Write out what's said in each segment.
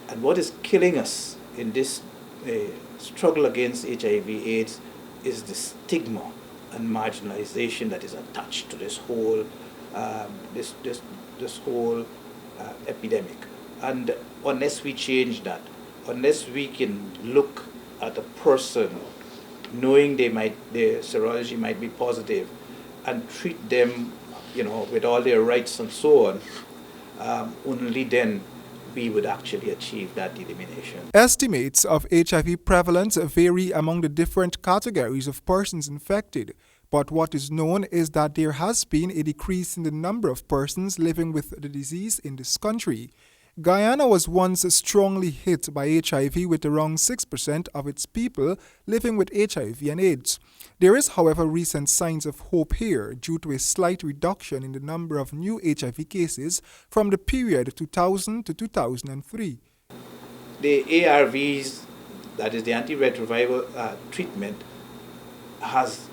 And what is killing us in this struggle against HIV/AIDS is the stigma and marginalization that is attached to this whole this whole epidemic. And unless we change that, unless we can look at a person knowing their serology might be positive and treat them, with all their rights and so on, only then we would actually achieve that elimination. Estimates of HIV prevalence vary among the different categories of persons infected, but what is known is that there has been a decrease in the number of persons living with the disease in this country. Guyana was once strongly hit by HIV, with around 6% of its people living with HIV and AIDS. There is, however, recent signs of hope here due to a slight reduction in the number of new HIV cases from the period 2000 to 2003. The ARVs, that is the antiretroviral treatment, has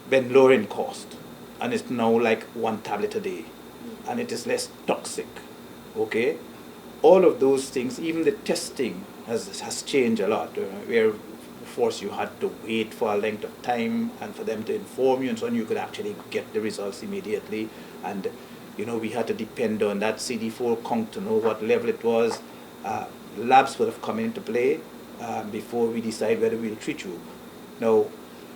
been lower in cost, and it's now like 1 tablet a day, and it is less toxic. Okay, all of those things, even the testing has changed a lot. Where before you had to wait for a length of time and for them to inform you, and so on, you could actually get the results immediately. And we had to depend on that CD4 count to know what level it was. Labs would have come into play before we decide whether we'll treat you. Now,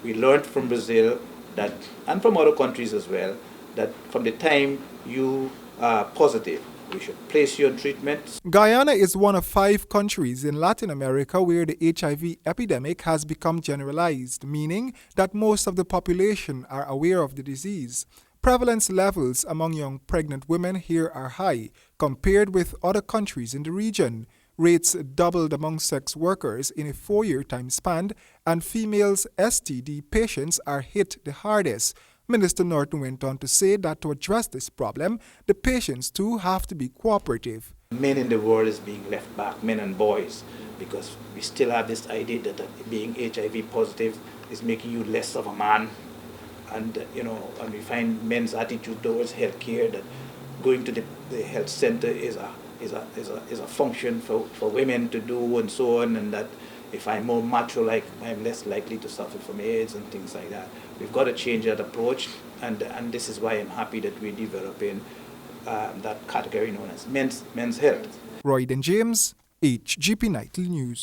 we learned from Brazil that, and from other countries as well, that from the time you are positive, we should place you on treatment. Guyana is one of 5 countries in Latin America where the HIV epidemic has become generalized, meaning that most of the population are aware of the disease. Prevalence levels among young pregnant women here are high compared with other countries in the region. Rates doubled among sex workers in a 4-year time span, and females STD patients are hit the hardest. Minister Norton went on to say that to address this problem, the patients too have to be cooperative. Men in the world is being left back, men and boys, because we still have this idea that being HIV positive is making you less of a man. And and we find men's attitude towards healthcare, that going to the health center is a function for women to do, and so on, and that if I'm more macho, like, I'm less likely to suffer from AIDS and things like that. We've got to change that approach, and this is why I'm happy that we're developing that category known as men's health. Royden James, HGP Nightly News.